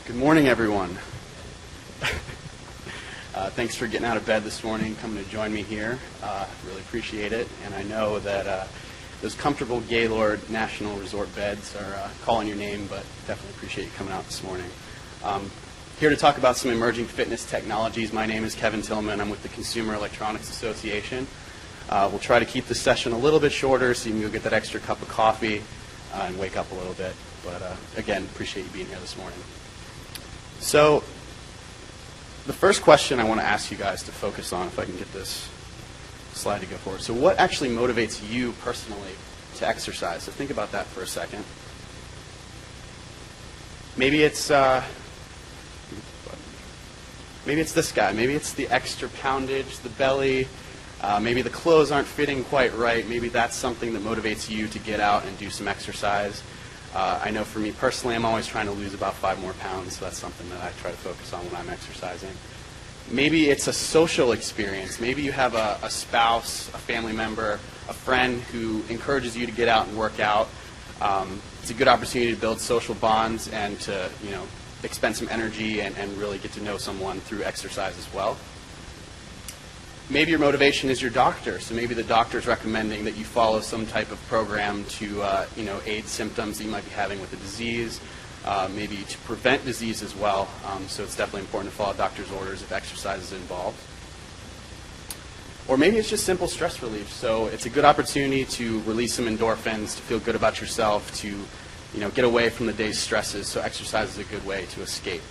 Good morning, everyone. Thanks for getting out of bed this morning, coming to join me here. Really appreciate it. And I know that those comfortable Gaylord National Resort beds are calling your name, but definitely appreciate you coming out this morning. Here to talk about some emerging fitness technologies. My name is Kevin Tillman. I'm with the Consumer Electronics Association. We'll try to keep the session a little bit shorter so you can go get that extra cup of coffee and wake up a little bit. But again, appreciate you being here this morning. So the first question I want to ask you guys to focus on, if I can get this slide to go forward. So what actually motivates you personally to exercise? So think about that for a second. Maybe it's this guy. Maybe it's the extra poundage, the belly. Maybe the clothes aren't fitting quite right. Maybe that's something that motivates you to get out and do some exercise. I know for me personally, I'm always trying to lose about 5 more pounds, so that's something that I try to focus on when I'm exercising. Maybe it's a social experience. Maybe you have a spouse, a family member, a friend who encourages you to get out and work out. It's a good opportunity to build social bonds and to, expend some energy and really get to know someone through exercise as well. Maybe your motivation is your doctor. So maybe the doctor is recommending that you follow some type of program to aid symptoms that you might be having with the disease, maybe to prevent disease as well. So it's definitely important to follow doctor's orders if exercise is involved. Or maybe it's just simple stress relief. So it's a good opportunity to release some endorphins, to feel good about yourself, to get away from the day's stresses. So exercise is a good way to escape.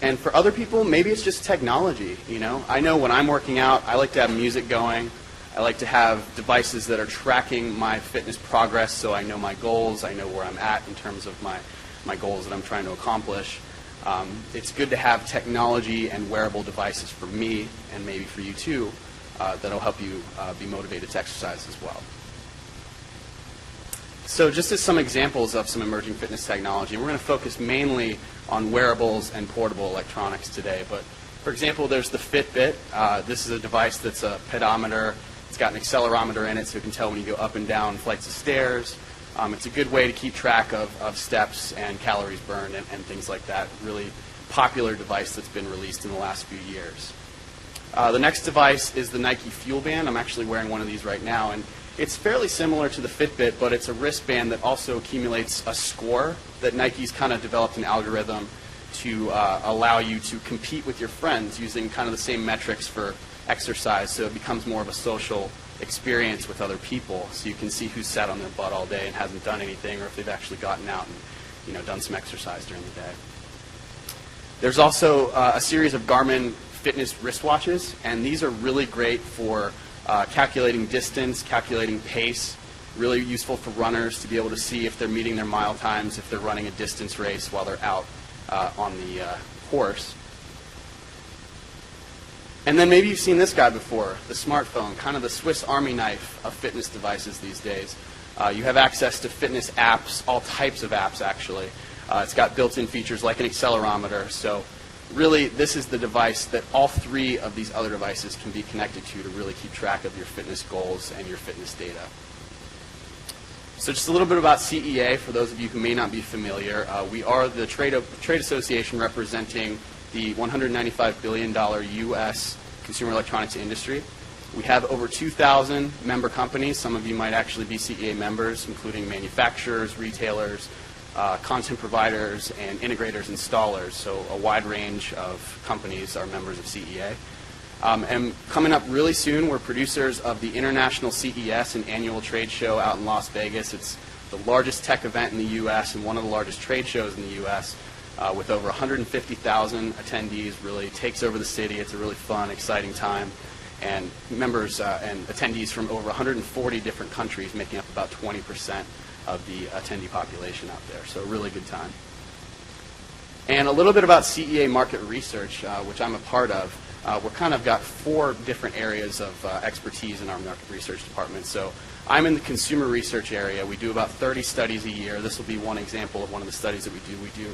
And for other people, maybe it's just technology. I know when I'm working out, I like to have music going. I like to have devices that are tracking my fitness progress so I know my goals. I know where I'm at in terms of my goals that I'm trying to accomplish. It's good to have technology and wearable devices for me, and maybe for you too, that'll help you be motivated to exercise as well. So just as some examples of some emerging fitness technology, we're going to focus mainly on wearables and portable electronics today. But for example, there's the Fitbit. This is a device that's a pedometer. It's got an accelerometer in it so it can tell when you go up and down flights of stairs. It's a good way to keep track of steps and calories burned and things like that. Really popular device that's been released in the last few years. The next device is the Nike Fuel Band. I'm actually wearing one of these right now. And it's fairly similar to the Fitbit, but it's a wristband that also accumulates a score that Nike's kind of developed an algorithm to allow you to compete with your friends using kind of the same metrics for exercise. So it becomes more of a social experience with other people. So you can see who's sat on their butt all day and hasn't done anything, or if they've actually gotten out and done some exercise during the day. There's also a series of Garmin fitness wristwatches, and these are really great for calculating distance, calculating pace, really useful for runners to be able to see if they're meeting their mile times, if they're running a distance race while they're out on the course. And then maybe you've seen this guy before, the smartphone, kind of the Swiss Army knife of fitness devices these days. You have access to fitness apps, all types of apps actually. It's got built-in features like an accelerometer. So really, this is the device that all 3 of these other devices can be connected to really keep track of your fitness goals and your fitness data. So just a little bit about CEA for those of you who may not be familiar. We are the trade association representing the $195 billion U.S. consumer electronics industry. We have over 2,000 member companies. Some of you might actually be CEA members, including manufacturers, retailers, content providers, and integrators, installers. So a wide range of companies are members of CEA. And coming up really soon, we're producers of the International CES, an annual trade show out in Las Vegas. It's the largest tech event in the U.S. and one of the largest trade shows in the U.S. With over 150,000 attendees. Really takes over the city. It's a really fun, exciting time. And members and attendees from over 140 different countries, making up about 20% of the attendee population out there. So a really good time. And a little bit about CEA market research, which I'm a part of. We're kind of got 4 different areas of expertise in our market research department. So I'm in the consumer research area. We do about 30 studies a year. This will be one example of one of the studies that we do. We do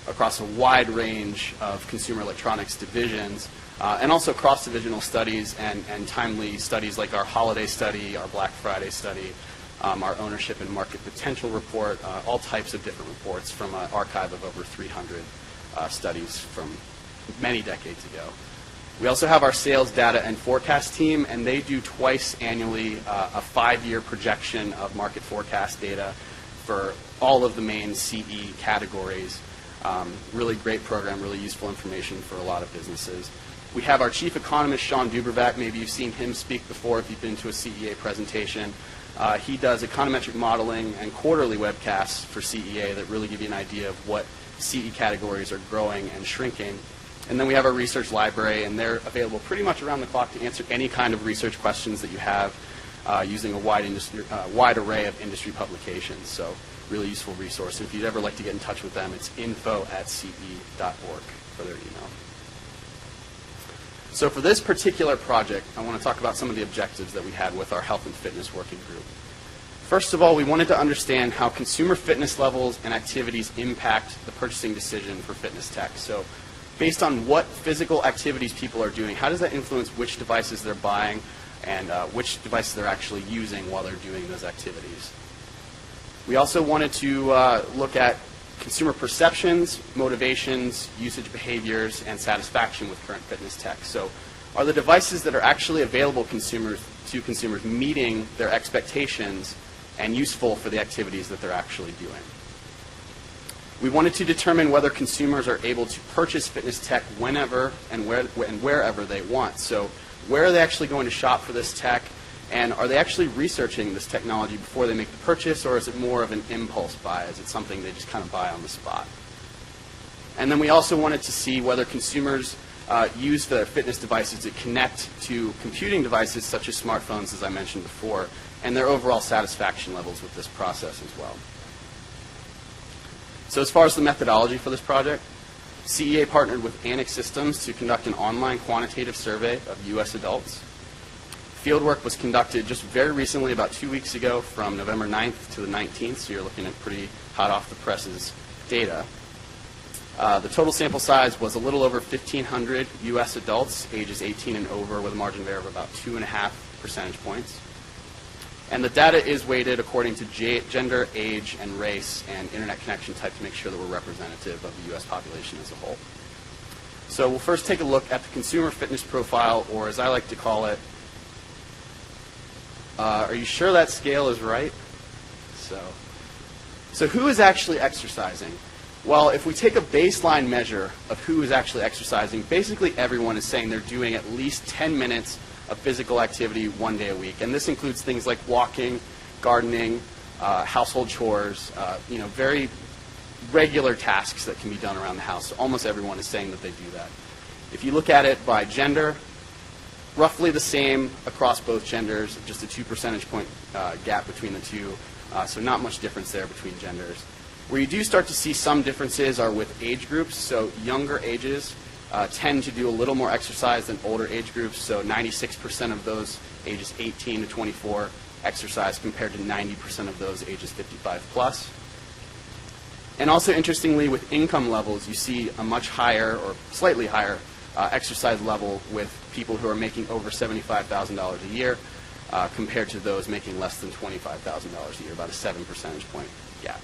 across a wide range of consumer electronics divisions, and also cross-divisional studies and timely studies like our holiday study, our Black Friday study, our ownership and market potential report, all types of different reports from an archive of over 300 studies from many decades ago. We also have our sales data and forecast team, and they do twice annually a 5-year projection of market forecast data for all of the main CE categories. Really great program, really useful information for a lot of businesses. We have our chief economist, Sean Dubervac. Maybe you've seen him speak before if you've been to a CEA presentation. He does econometric modeling and quarterly webcasts for CEA that really give you an idea of what CE categories are growing and shrinking. And then we have our research library, and they're available pretty much around the clock to answer any kind of research questions that you have using a wide array of industry publications. So really useful resource. And if you'd ever like to get in touch with them, it's info@ce.org for their email. So for this particular project, I want to talk about some of the objectives that we had with our health and fitness working group. First of all, we wanted to understand how consumer fitness levels and activities impact the purchasing decision for fitness tech. So based on what physical activities people are doing, how does that influence which devices they're buying and which devices they're actually using while they're doing those activities? We also wanted to look at consumer perceptions, motivations, usage behaviors, and satisfaction with current fitness tech. So are the devices that are actually available to consumers meeting their expectations and useful for the activities that they're actually doing? We wanted to determine whether consumers are able to purchase fitness tech whenever and wherever they want. So where are they actually going to shop for this tech? And are they actually researching this technology before they make the purchase, or is it more of an impulse buy? Is it something they just kind of buy on the spot? And then we also wanted to see whether consumers use the fitness devices to connect to computing devices such as smartphones, as I mentioned before, and their overall satisfaction levels with this process as well. So as far as the methodology for this project, CEA partnered with Annex Systems to conduct an online quantitative survey of U.S. adults. Fieldwork was conducted just very recently, about 2 weeks ago, from November 9th to the 19th, so you're looking at pretty hot off the presses data. The total sample size was a little over 1,500 U.S. adults, ages 18 and over, with a margin of error of about 2.5 percentage points. And the data is weighted according to gender, age, and race, and internet connection type to make sure that we're representative of the U.S. population as a whole. So we'll first take a look at the consumer fitness profile, or as I like to call it, are you sure that scale is right? So who is actually exercising? Well, if we take a baseline measure of who is actually exercising, basically everyone is saying they're doing at least 10 minutes of physical activity 1 day a week. And this includes things like walking, gardening, household chores, very regular tasks that can be done around the house. So almost everyone is saying that they do that. If you look at it by gender, roughly the same across both genders, just a 2 percentage point gap between the two, so not much difference there between genders. Where you do start to see some differences are with age groups, so younger ages tend to do a little more exercise than older age groups, so 96% of those ages 18 to 24 exercise compared to 90% of those ages 55 plus. And also interestingly, with income levels, you see a much higher or slightly higher exercise level with people who are making over $75,000 a year compared to those making less than $25,000 a year, about a 7 percentage point gap.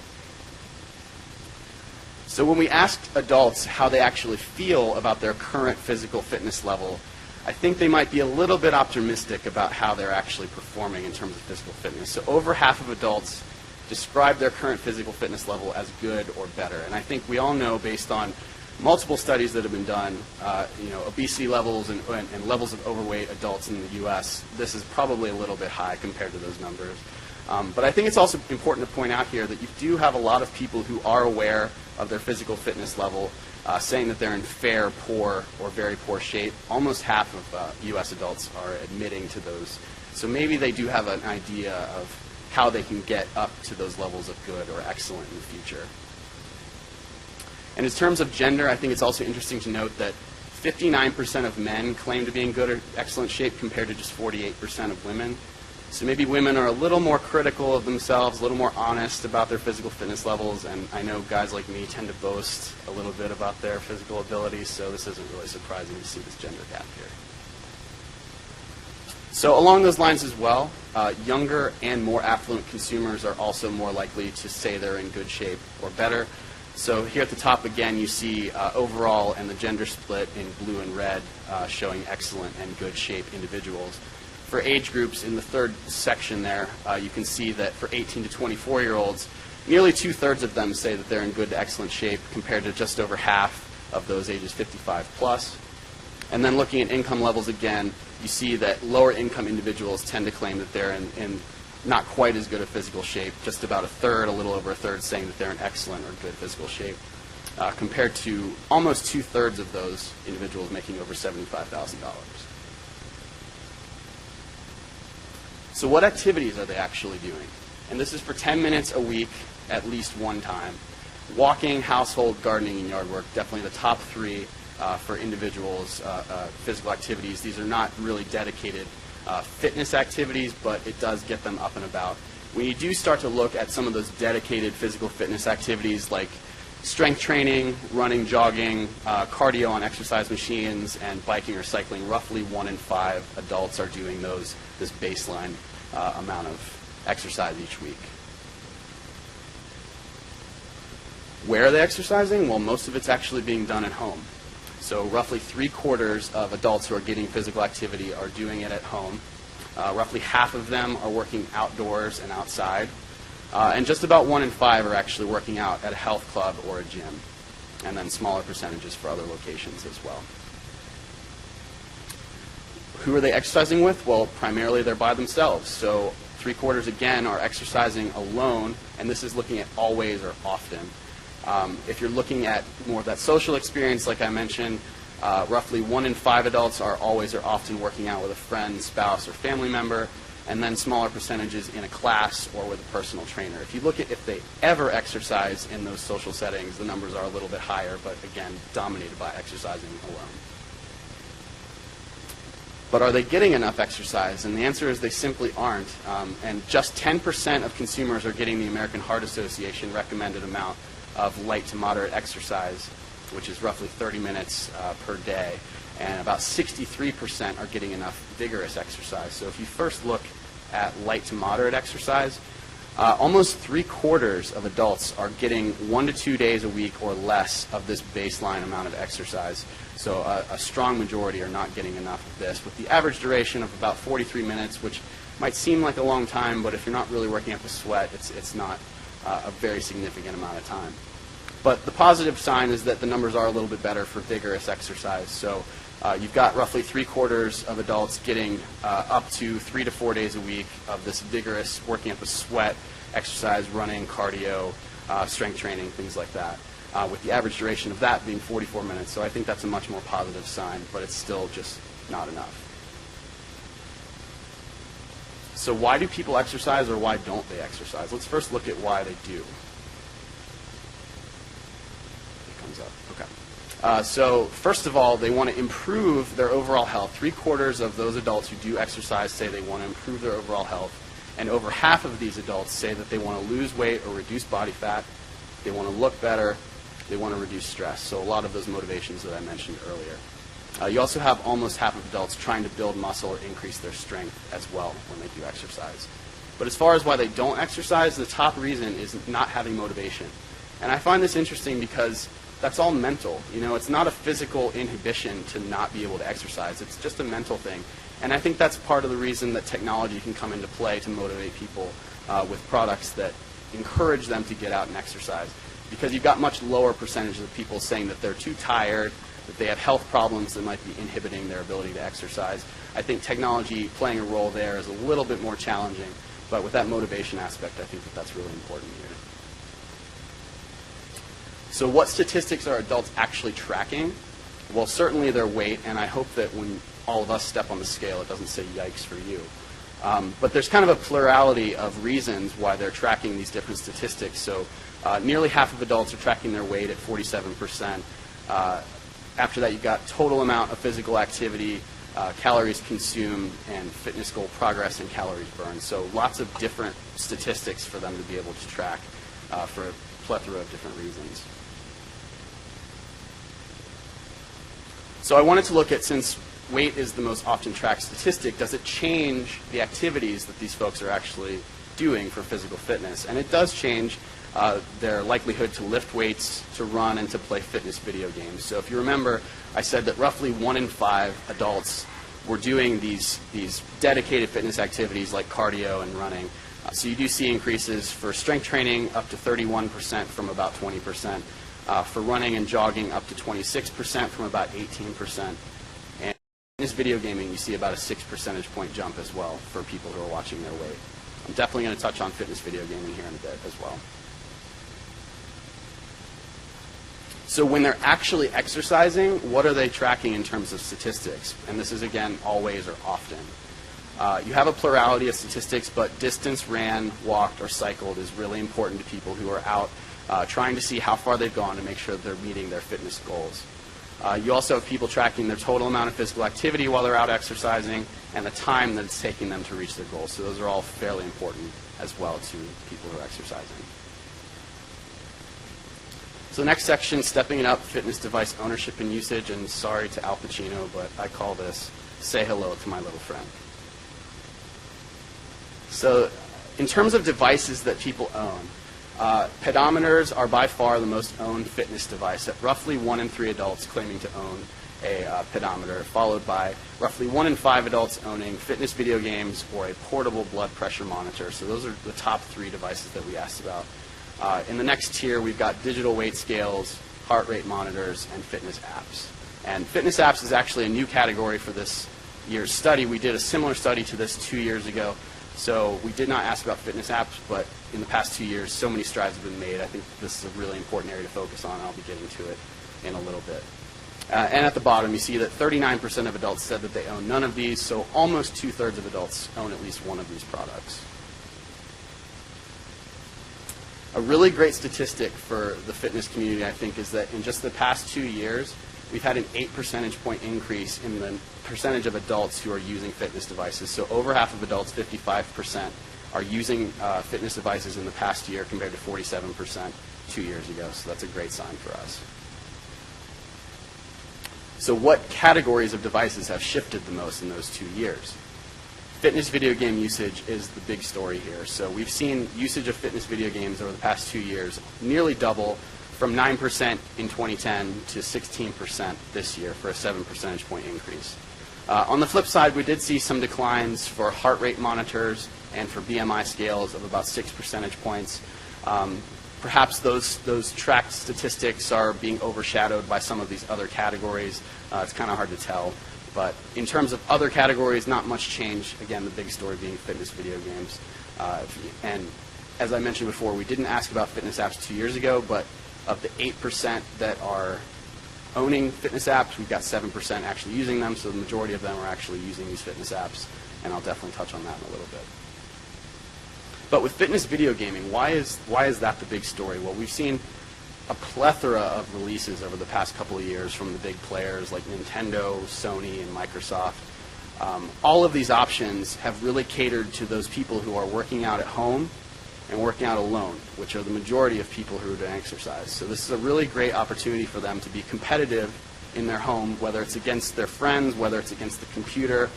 So when we asked adults how they actually feel about their current physical fitness level, I think they might be a little bit optimistic about how they're actually performing in terms of physical fitness. So over half of adults describe their current physical fitness level as good or better. And I think we all know, based on multiple studies that have been done, obesity levels and levels of overweight adults in the U.S., this is probably a little bit high compared to those numbers. But I think it's also important to point out here that you do have a lot of people who are aware of their physical fitness level, saying that they're in fair, poor, or very poor shape. Almost half of U.S. adults are admitting to those. So maybe they do have an idea of how they can get up to those levels of good or excellent in the future. And in terms of gender, I think it's also interesting to note that 59% of men claim to be in good or excellent shape compared to just 48% of women. So maybe women are a little more critical of themselves, a little more honest about their physical fitness levels, and I know guys like me tend to boast a little bit about their physical abilities, so this isn't really surprising to see this gender gap here. So along those lines as well, younger and more affluent consumers are also more likely to say they're in good shape or better. So here at the top again you see overall and the gender split in blue and red showing excellent and good shape individuals. For age groups in the third section there, you can see that for 18 to 24-year-olds, nearly 2/3 of them say that they're in good to excellent shape compared to just over half of those ages 55 plus. And then looking at income levels again, you see that lower income individuals tend to claim that they're in not quite as good a physical shape, just about 1/3, a little over 1/3 saying that they're in excellent or good physical shape, compared to almost 2/3 of those individuals making over $75,000. So what activities are they actually doing? And this is for 10 minutes a week, at least one time. Walking, household, gardening, and yard work, definitely the top three for individuals' physical activities. These are not really dedicated fitness activities, but it does get them up and about. When you do start to look at some of those dedicated physical fitness activities like strength training, running, jogging, cardio on exercise machines, and biking or cycling, roughly 1 in 5 adults are doing this baseline amount of exercise each week. Where are they exercising? Well, most of it's actually being done at home. So roughly 3/4 of adults who are getting physical activity are doing it at home. Roughly half of them are working outdoors and outside. And just about 1 in 5 are actually working out at a health club or a gym. And then smaller percentages for other locations as well. Who are they exercising with? Well, primarily they're by themselves. So 3/4 again are exercising alone, and this is looking at always or often. If you're looking at more of that social experience, like I mentioned, roughly 1 in 5 adults are always or often working out with a friend, spouse, or family member, and then smaller percentages in a class or with a personal trainer. If you look at if they ever exercise in those social settings, the numbers are a little bit higher, but again, dominated by exercising alone. But are they getting enough exercise? And the answer is they simply aren't. And just 10% of consumers are getting the American Heart Association recommended amount of light to moderate exercise, which is roughly 30 minutes per day. And about 63% are getting enough vigorous exercise. So if you first look at light to moderate exercise, almost 3/4 of adults are getting 1 to 2 days a week or less of this baseline amount of exercise. So a strong majority are not getting enough of this, with the average duration of about 43 minutes, which might seem like a long time, but if you're not really working up a sweat, it's not a very significant amount of time. But the positive sign is that the numbers are a little bit better for vigorous exercise. So you've got roughly 3/4 of adults getting up to 3 to 4 days a week of this vigorous working up a sweat exercise, running, cardio, strength training, things like that, with the average duration of that being 44 minutes. So I think that's a much more positive sign, but it's still just not enough. So why do people exercise, or why don't they exercise? Let's first look at why they do. It comes up. Okay. So first of all, they want to improve their overall health. 3/4 of those adults who do exercise say they want to improve their overall health. And over half of these adults say that they want to lose weight or reduce body fat. They want to look better. They want to reduce stress. So a lot of those motivations that I mentioned earlier. You also have almost half of adults trying to build muscle or increase their strength as well when they do exercise. But as far as why they don't exercise, the top reason is not having motivation. And I find this interesting because that's all mental. You know, it's not a physical inhibition to not be able to exercise. It's just a mental thing. And I think that's part of the reason that technology can come into play to motivate people with products that encourage them to get out and exercise. Because you've got much lower percentages of people saying that they're too tired, that they have health problems that might be inhibiting their ability to exercise. I think technology playing a role there is a little bit more challenging, but with that motivation aspect, I think that that's really important here. So what statistics are adults actually tracking? Well, certainly their weight, and I hope that when all of us step on the scale, it doesn't say yikes for you. But there's kind of a plurality of reasons why they're tracking these different statistics. So nearly half of adults are tracking their weight at 47%. After that, you've got total amount of physical activity, calories consumed, and fitness goal progress and calories burned. So lots of different statistics for them to be able to track for a plethora of different reasons. So I wanted to look at, since weight is the most often tracked statistic, does it change the activities that these folks are actually doing for physical fitness? And it does change their likelihood to lift weights, to run, and to play fitness video games. So if you remember, I said that roughly 1 in 5 adults were doing these dedicated fitness activities like cardio and running. So you do see increases for strength training up to 31% from about 20%, for running and jogging up to 26% from about 18%. And fitness video gaming, you see about a 6 percentage point jump as well for people who are watching their weight. I'm definitely going to touch on fitness video gaming here in a bit as well. So when they're actually exercising, what are they tracking in terms of statistics? And this is, again, always or often. You have a plurality of statistics, but distance ran, walked, or cycled is really important to people who are out trying to see how far they've gone to make sure that they're meeting their fitness goals. You also have people tracking their total amount of physical activity while they're out exercising and the time that it's taking them to reach their goals. So those are all fairly important as well to people who are exercising. So the next section, stepping it up, fitness device ownership and usage. And sorry to Al Pacino, but I call this say hello to my little friend. So in terms of devices that people own, pedometers are by far the most owned fitness device, at roughly 1 in 3 adults claiming to own a pedometer, followed by roughly 1 in 5 adults owning fitness video games or a portable blood pressure monitor. So those are the top 3 devices that we asked about. In the next tier, we've got digital weight scales, heart rate monitors, and fitness apps. And fitness apps is actually a new category for this year's study. We did a similar study to this 2 years ago. So we did not ask about fitness apps, but in the past 2 years, so many strides have been made. I think this is a really important area to focus on. I'll be getting to it in a little bit. And at the bottom, you see that 39% of adults said that they own none of these, so almost 2/3 of adults own at least one of these products. A really great statistic for the fitness community, I think, is that in just the past 2 years, we've had an 8 percentage point increase in the percentage of adults who are using fitness devices. So over half of adults, 55%, are using fitness devices in the past year compared to 47% 2 years ago. So that's a great sign for us. So what categories of devices have shifted the most in those 2 years? Fitness video game usage is the big story here. So we've seen usage of fitness video games over the past 2 years nearly double, from 9% in 2010 to 16% this year, for a 7 percentage point increase. On the flip side, we did see some declines for heart rate monitors and for BMI scales of about 6 percentage points. Perhaps those tracked statistics are being overshadowed by some of these other categories. It's kind of hard to tell. But in terms of other categories, not much change. Again, the big story being fitness video games. And as I mentioned before, we didn't ask about fitness apps 2 years ago, but of the 8% that are owning fitness apps, we've got 7% actually using them, so the majority of them are actually using these fitness apps, and I'll definitely touch on that in a little bit. But with fitness video gaming, why is that the big story? Well, we've seen a plethora of releases over the past couple of years from the big players like Nintendo, Sony, and Microsoft. All of these options have really catered to those people who are working out at home and working out alone, which are the majority of people who are doing exercise. So this is a really great opportunity for them to be competitive in their home, whether it's against their friends, whether it's against the computer.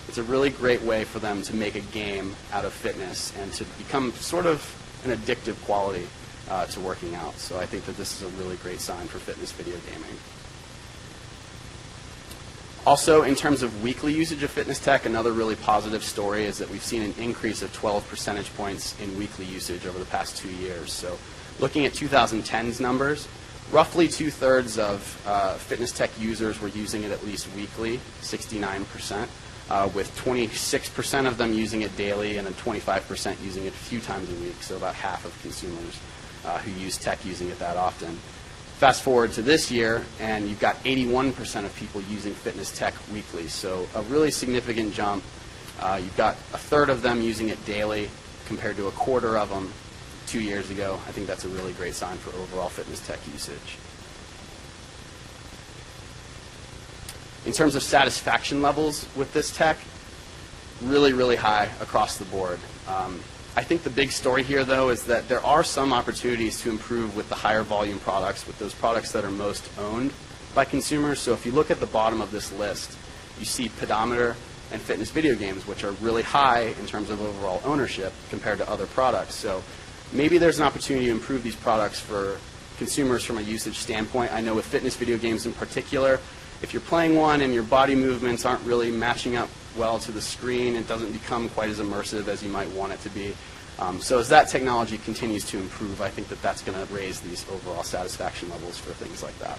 It's a really great way for them to make a game out of fitness and to become sort of an addictive quality to working out. So I think that this is a really great sign for fitness video gaming. Also, in terms of weekly usage of fitness tech, another really positive story is that we've seen an increase of 12 percentage points in weekly usage over the past 2 years. So looking at 2010's numbers, roughly 2/3 of fitness tech users were using it at least weekly, 69%, with 26% of them using it daily and then 25% using it a few times a week, so about half of consumers who use tech using it that often. Fast forward to this year, and you've got 81% of people using fitness tech weekly, so a really significant jump. You've got 1/3 of them using it daily compared to 1/4 of them 2 years ago. I think that's a really great sign for overall fitness tech usage. In terms of satisfaction levels with this tech, really, really high across the board. I think the big story here, though, is that there are some opportunities to improve with the higher volume products, with those products that are most owned by consumers. So if you look at the bottom of this list, You see pedometer and fitness video games, which are really high in terms of overall ownership compared to other products. So maybe there's an opportunity to improve these products for consumers from a usage standpoint. I know with fitness video games in particular, if you're playing one and your body movements aren't really matching up well to the screen, it doesn't become quite as immersive as you might want it to be. So as that technology continues to improve, I think that that's going to raise these overall satisfaction levels for things like that.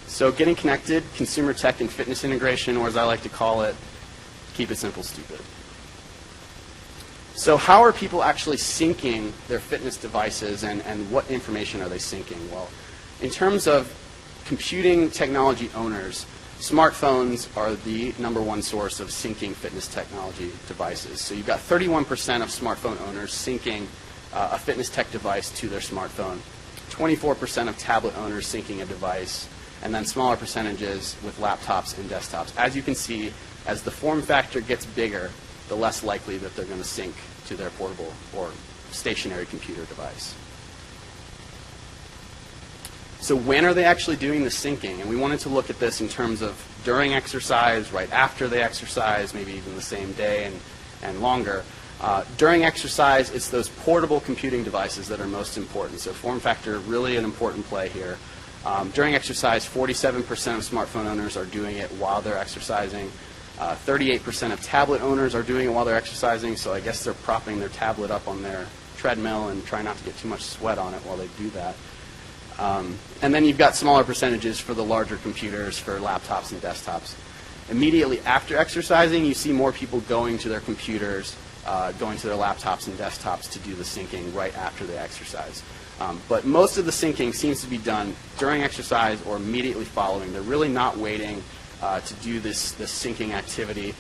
So getting connected, consumer tech and fitness integration, or as I like to call it, keep it simple, stupid. So how are people actually syncing their fitness devices, and what information are they syncing? Well, in terms of computing technology owners, smartphones are the #1 source of syncing fitness technology devices. So you've got 31% of smartphone owners syncing a fitness tech device to their smartphone, 24% of tablet owners syncing a device, and then smaller percentages with laptops and desktops. As you can see, as the form factor gets bigger, the less likely that they're going to sync to their portable or stationary computer device. So when are they actually doing the syncing? And we wanted to look at this in terms of during exercise, right after they exercise, maybe even the same day and longer. During exercise, it's those portable computing devices that are most important. So form factor, really an important play here. During exercise, 47% of smartphone owners are doing it while they're exercising. 38% of tablet owners are doing it while they're exercising, so I guess they're propping their tablet up on their treadmill and trying not to get too much sweat on it while they do that. And then you've got smaller percentages for the larger computers, for laptops and desktops. Immediately after exercising, you see more people going to their computers, going to their laptops and desktops to do the syncing right after they exercise. But most of the syncing seems to be done during exercise or immediately following. They're really not waiting to do this syncing activity.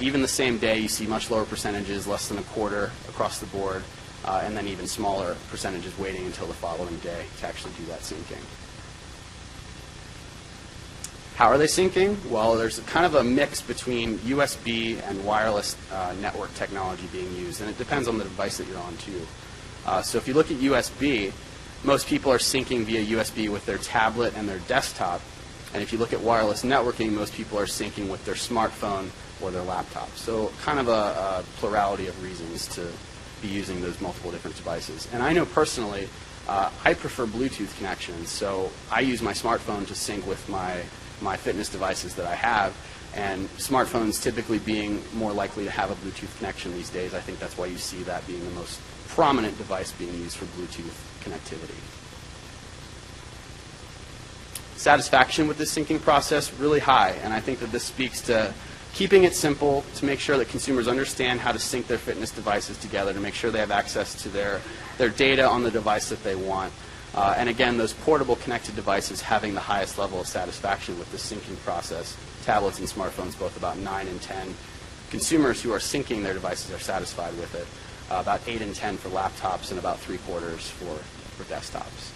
Even the same day, you see much lower percentages, less than a quarter across the board, and then even smaller percentages waiting until the following day to actually do that syncing. How are they syncing? Well, there's kind of a mix between USB and wireless network technology being used, and it depends on the device that you're on too. So if you look at USB, most people are syncing via USB with their tablet and their desktop. And if you look at wireless networking, most people are syncing with their smartphone or their laptop. So kind of a plurality of reasons to be using those multiple different devices. And I know personally, I prefer Bluetooth connections. So I use my smartphone to sync with my fitness devices that I have. And smartphones typically being more likely to have a Bluetooth connection these days. I think that's why you see that being the most prominent device being used for Bluetooth connectivity. Satisfaction with this syncing process, really high, and I think that this speaks to keeping it simple to make sure that consumers understand how to sync their fitness devices together, to make sure they have access to their data on the device that they want. And again, those portable connected devices having the highest level of satisfaction with the syncing process. Tablets and smartphones, both about 9 and 10. Consumers who are syncing their devices are satisfied with it. About 8 and 10 for laptops, and about 3/4 for desktops.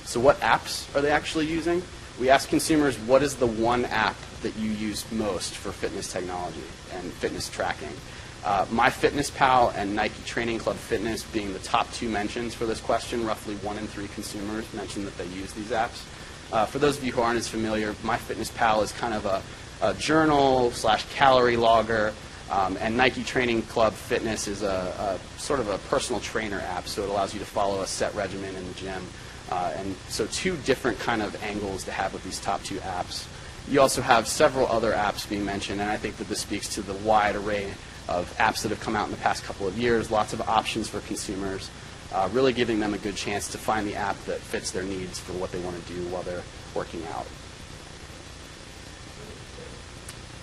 So what apps are they actually using? We asked consumers, what is the one app that you use most for fitness technology and fitness tracking? MyFitnessPal and Nike Training Club Fitness being the top two mentions for this question. Roughly 1 in 3 consumers mentioned that they use these apps. For those of you who aren't as familiar, MyFitnessPal is kind of a journal/calorie logger, and Nike Training Club Fitness is a sort of a personal trainer app, so it allows you to follow a set regimen in the gym. And so two different kind of angles to have with these top two apps. You also have several other apps being mentioned, and I think that this speaks to the wide array of apps that have come out in the past couple of years, lots of options for consumers, really giving them a good chance to find the app that fits their needs for what they want to do while they're working out.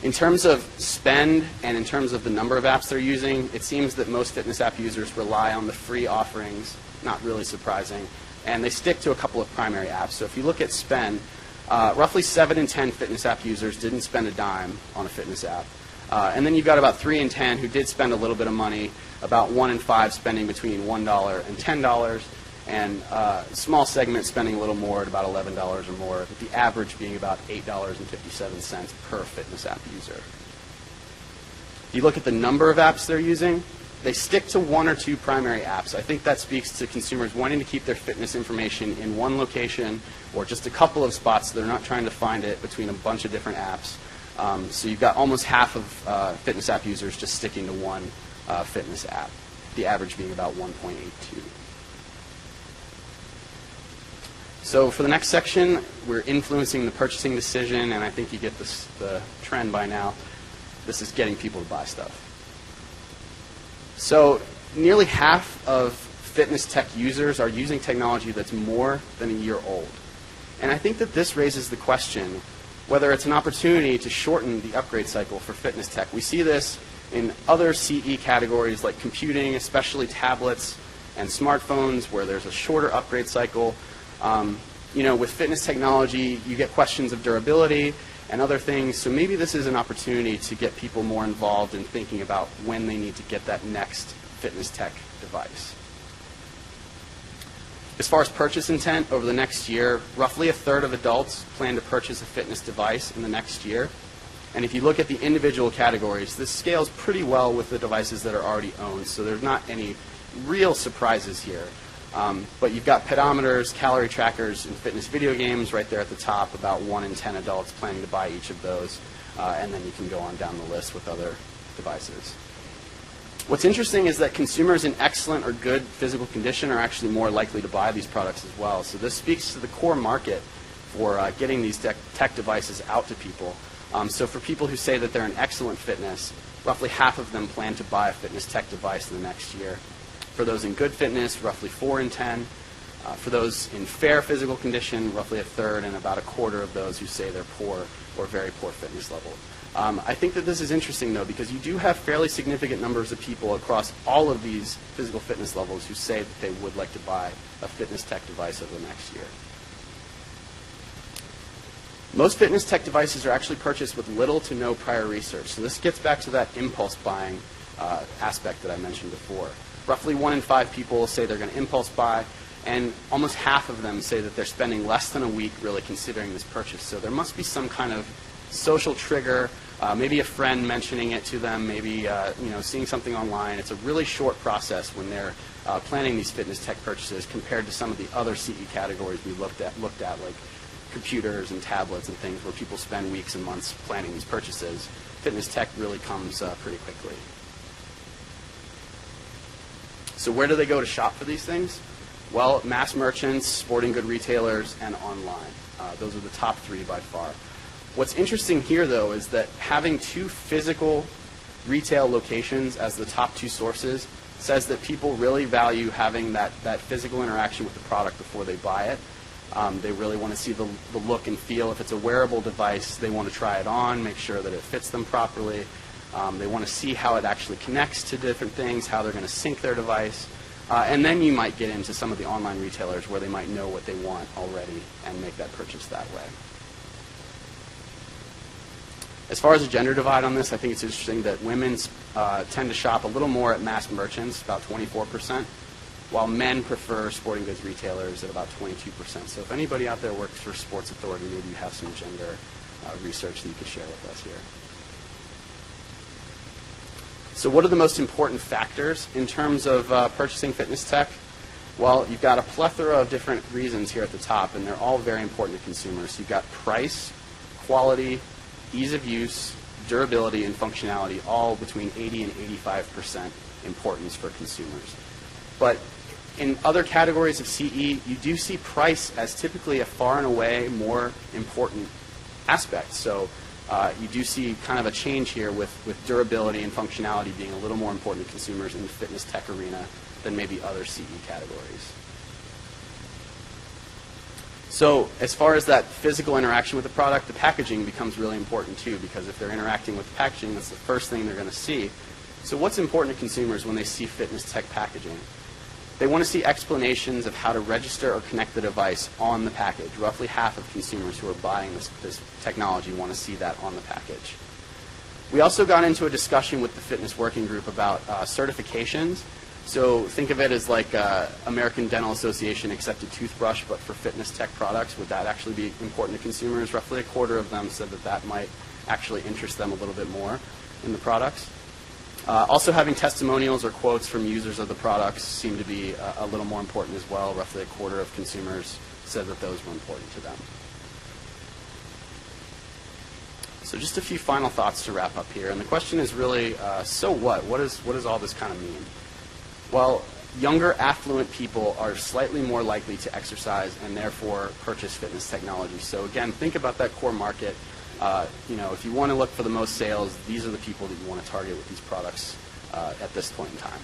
In terms of spend and in terms of the number of apps they're using, it seems that most fitness app users rely on the free offerings, not really surprising, and they stick to a couple of primary apps. So if you look at spend, roughly 7 in 10 fitness app users didn't spend a dime on a fitness app. And then you've got about 3 in 10 who did spend a little bit of money, about 1 in 5 spending between $1 and $10, and a small segment spending a little more at about $11 or more, with the average being about $8.57 per fitness app user. If you look at the number of apps they're using, they stick to one or two primary apps. I think that speaks to consumers wanting to keep their fitness information in one location or just a couple of spots so they're not trying to find it between a bunch of different apps. So you've got almost half of fitness app users just sticking to one fitness app, the average being about 1.82. So for the next section, we're influencing the purchasing decision, and I think you get the trend by now. This is getting people to buy stuff. So nearly half of fitness tech users are using technology that's more than a year old. And I think that this raises the question whether it's an opportunity to shorten the upgrade cycle for fitness tech. We see this in other CE categories like computing, especially tablets and smartphones, where there's a shorter upgrade cycle. With fitness technology, you get questions of durability and other things, so maybe this is an opportunity to get people more involved in thinking about when they need to get that next fitness tech device. As far as purchase intent, over the next year, roughly a third of adults plan to purchase a fitness device in the next year. And if you look at the individual categories, this scales pretty well with the devices that are already owned, so there's not any real surprises here. But you've got pedometers, calorie trackers, and fitness video games right there at the top, about 1 in 10 adults planning to buy each of those, and then you can go on down the list with other devices. What's interesting is that consumers in excellent or good physical condition are actually more likely to buy these products as well. So this speaks to the core market for getting these tech devices out to people. So for people who say that they're in excellent fitness, roughly half of them plan to buy a fitness tech device in the next year. For those in good fitness, roughly 4 in 10. For those in fair physical condition, roughly a third, and about a quarter of those who say they're poor or very poor fitness level. I think that this is interesting, though, because you do have fairly significant numbers of people across all of these physical fitness levels who say that they would like to buy a fitness tech device over the next year. Most fitness tech devices are actually purchased with little to no prior research. So this gets back to that impulse buying aspect that I mentioned before. Roughly 1 in 5 people say they're going to impulse buy, and almost half of them say that they're spending less than a week really considering this purchase. So there must be some kind of social trigger, maybe a friend mentioning it to them, maybe seeing something online. It's a really short process when they're planning these fitness tech purchases compared to some of the other CE categories we looked at, like computers and tablets and things where people spend weeks and months planning these purchases. Fitness tech really comes pretty quickly. So where do they go to shop for these things? Well, mass merchants, sporting good retailers, and online. Those are the top 3 by far. What's interesting here, though, is that having 2 physical retail locations as the top 2 sources says that people really value having that physical interaction with the product before they buy it. They really want to see the look and feel. If it's a wearable device, they want to try it on, make sure that it fits them properly. They want to see how it actually connects to different things, how they're going to sync their device. And then you might get into some of the online retailers where they might know what they want already and make that purchase that way. As far as the gender divide on this, I think it's interesting that women tend to shop a little more at mass merchants, about 24%, while men prefer sporting goods retailers at about 22%. So if anybody out there works for Sports Authority, maybe you have some gender research that you could share with us here. So what are the most important factors in terms of purchasing fitness tech? Well, you've got a plethora of different reasons here at the top, and they're all very important to consumers. You've got price, quality, ease of use, durability, and functionality, all between 80 and 85% importance for consumers. But in other categories of CE, you do see price as typically a far and away more important aspect. So you do see kind of a change here with durability and functionality being a little more important to consumers in the fitness tech arena than maybe other CE categories. So as far as that physical interaction with the product, the packaging becomes really important too, because if they're interacting with the packaging, that's the first thing they're going to see. So what's important to consumers when they see fitness tech packaging? They want to see explanations of how to register or connect the device on the package. Roughly half of consumers who are buying this technology want to see that on the package. We also got into a discussion with the fitness working group about certifications. So think of it as like American Dental Association accepted toothbrush, but for fitness tech products. Would that actually be important to consumers? Roughly a quarter of them said that that might actually interest them a little bit more in the products. Also having testimonials or quotes from users of the products seem to be a little more important as well. Roughly a quarter of consumers said that those were important to them. So just a few final thoughts to wrap up here. And the question is really, so what? What does all this kind of mean? Well, younger, affluent people are slightly more likely to exercise and therefore purchase fitness technology. So again, think about that core market. If you want to look for the most sales, these are the people that you want to target with these products at this point in time.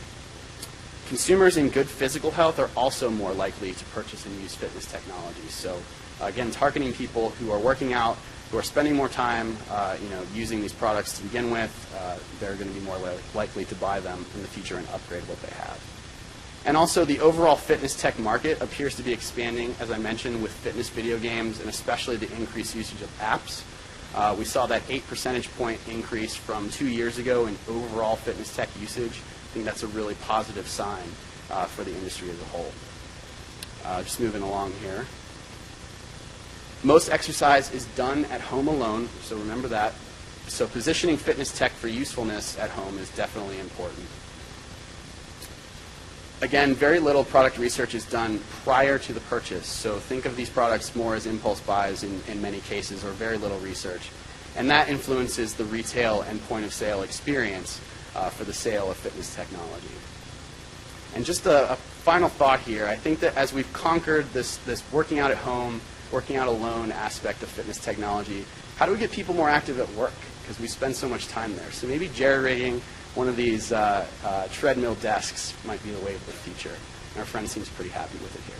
Consumers in good physical health are also more likely to purchase and use fitness technology. So again, targeting people who are working out, who are spending more time using these products to begin with, they're going to be more likely to buy them in the future and upgrade what they have. And also the overall fitness tech market appears to be expanding, as I mentioned, with fitness video games and especially the increased usage of apps. We saw that 8 percentage point increase from 2 years ago in overall fitness tech usage. I think that's a really positive sign for the industry as a whole. Just moving along here. Most exercise is done at home alone, so remember that. So positioning fitness tech for usefulness at home is definitely important. Again, very little product research is done prior to the purchase. So think of these products more as impulse buys in many cases, or very little research. And that influences the retail and point of sale experience for the sale of fitness technology. And just a final thought here. I think that as we've conquered this working out at home, working out alone aspect of fitness technology, how do we get people more active at work? Because we spend so much time there. So maybe jerry-rigging one of these treadmill desks might be the way of the future. And our friend seems pretty happy with it here.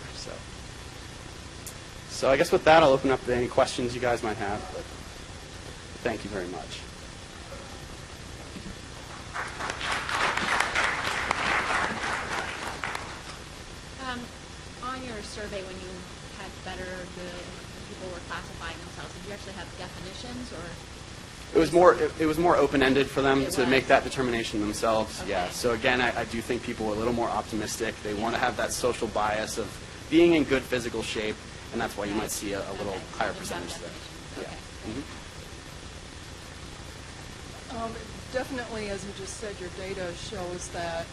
So I guess with that, I'll open up to any questions you guys might have. But thank you very much. On your survey, when you had better, good, people were classifying themselves, did you actually have definitions, or? It was more open-ended for them to make that Okay. determination themselves. Okay. Yeah. So again, I do think people are a little more optimistic. They want to have that social bias of being in good physical shape, and that's why you might see a little higher percentage there. Okay. Yeah. Definitely, as you just said, your data shows that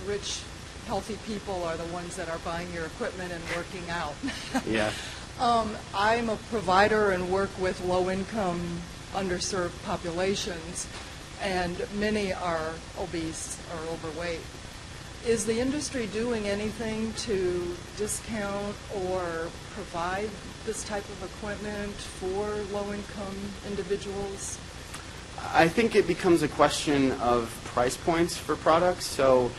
rich, healthy people are the ones that are buying your equipment and working out. Yeah. I'm a provider and work with low-income, underserved populations, and many are obese or overweight. Is the industry doing anything to discount or provide this type of equipment for low-income individuals? I think it becomes a question of price points for products. So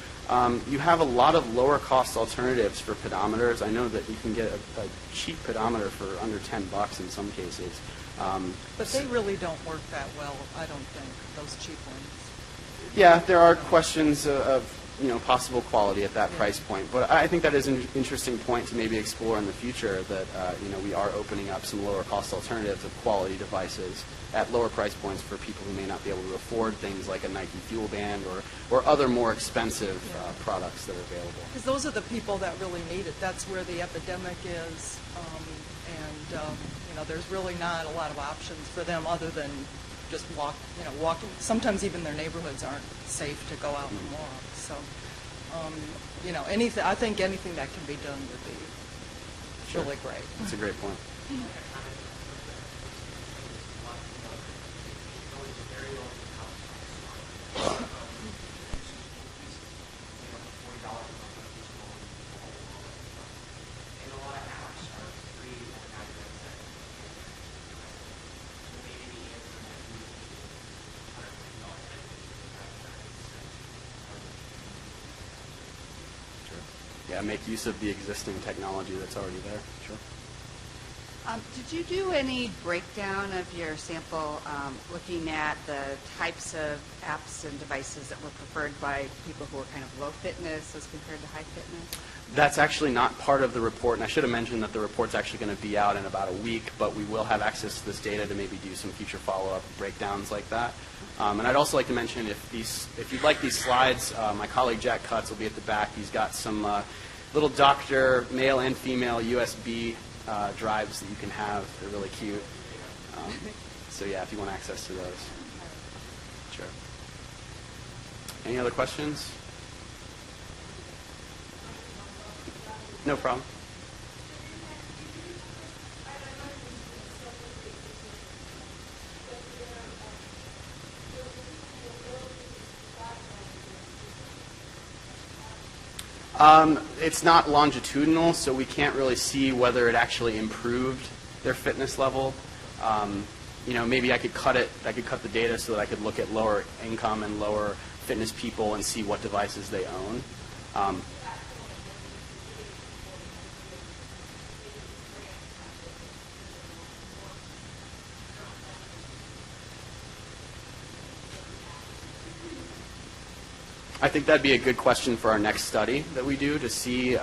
you have a lot of lower cost alternatives for pedometers. I know that you can get a cheap pedometer for under $10 in some cases. But they really don't work that well, I don't think, those cheap ones. Yeah, there are questions of possible quality at that price point. But I think that is an interesting point to maybe explore in the future, that we are opening up some lower cost alternatives of quality devices at lower price points for people who may not be able to afford things like a Nike Fuel Band or other more expensive products that are available. Because those are the people that really need it. That's where the epidemic is, there's really not a lot of options for them other than just walking. Sometimes even their neighborhoods aren't safe to go out and walk. So, anything. I think anything that can be done would be really great. That's a great point. Yeah, make use of the existing technology that's already there. Sure. Did you do any breakdown of your sample looking at the types of apps and devices that were preferred by people who were kind of low fitness as compared to high fitness? That's actually not part of the report, and I should have mentioned that the report's actually going to be out in about a week, but we will have access to this data to maybe do some future follow-up breakdowns like that. And I'd also like to mention, if you'd like these slides, my colleague Jack Cutts will be at the back. He's got some little doctor, male and female USB drives that you can have. They're really cute. So yeah, if you want access to those. Sure. Any other questions? No problem. It's not longitudinal, so we can't really see whether it actually improved their fitness level. Maybe I could cut the data so that I could look at lower income and lower fitness people and see what devices they own. I think that'd be a good question for our next study that we do to see,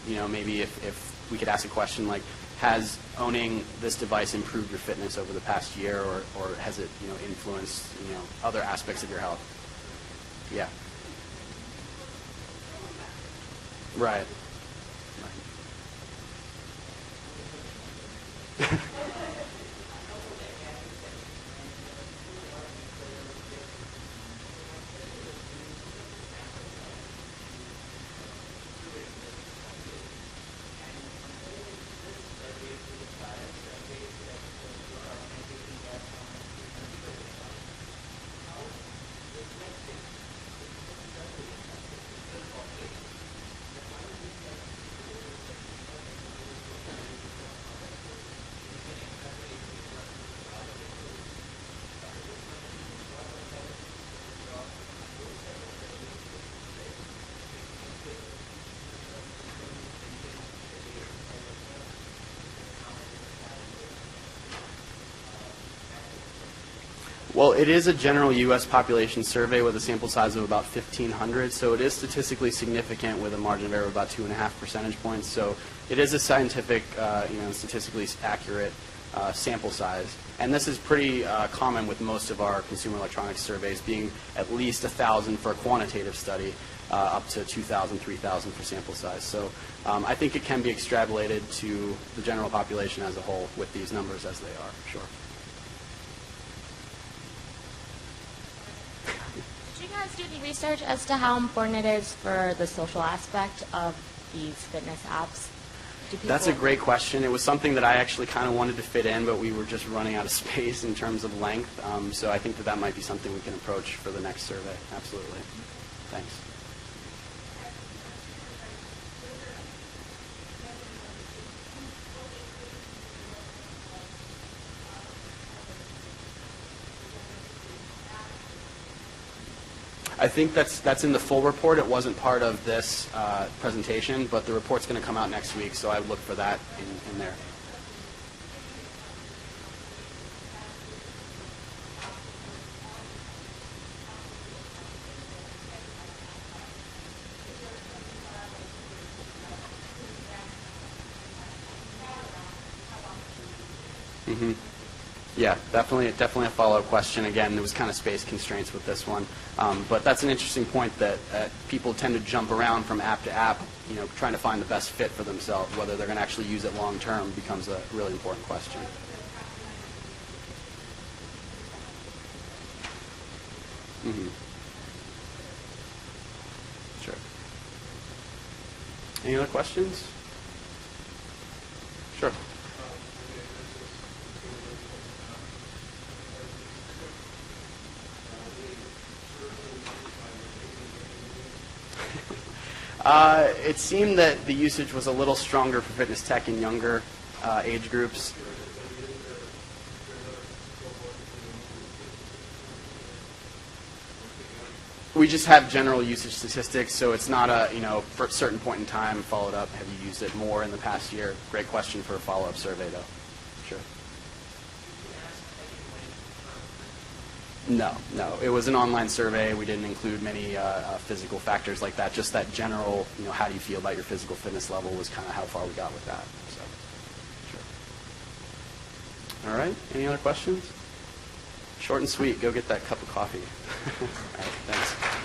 maybe if we could ask a question like, has owning this device improved your fitness over the past year, or has it, influenced, other aspects of your health? Yeah. Right. Well, it is a general U.S. population survey with a sample size of about 1,500, so it is statistically significant with a margin of error of about 2.5 percentage points. So it is a scientific, statistically accurate sample size. And this is pretty common with most of our consumer electronics surveys, being at least 1,000 for a quantitative study, up to 2,000, 3,000 for sample size. So I think it can be extrapolated to the general population as a whole with these numbers as they are, sure. Did you guys do any research as to how important it is for the social aspect of these fitness apps? That's a great question. It was something that I actually kind of wanted to fit in, but we were just running out of space in terms of length. So I think that might be something we can approach for the next survey. Absolutely. Thanks. I think that's in the full report. It wasn't part of this presentation, but the report's going to come out next week, so I would look for that in there. Mm-hmm. Yeah, definitely a follow-up question. Again, there was kind of space constraints with this one. But that's an interesting point that people tend to jump around from app to app, trying to find the best fit for themselves. Whether they're going to actually use it long-term becomes a really important question. Mm-hmm. Sure. Any other questions? Sure. It seemed that the usage was a little stronger for fitness tech in younger age groups. We just have general usage statistics, so it's not a, for a certain point in time, followed up, have you used it more in the past year? Great question for a follow-up survey, though. Sure. No. It was an online survey. We didn't include many physical factors like that. Just that general, how do you feel about your physical fitness level was kind of how far we got with that. So, sure. All right. Any other questions? Short and sweet. Go get that cup of coffee. All right. Thanks.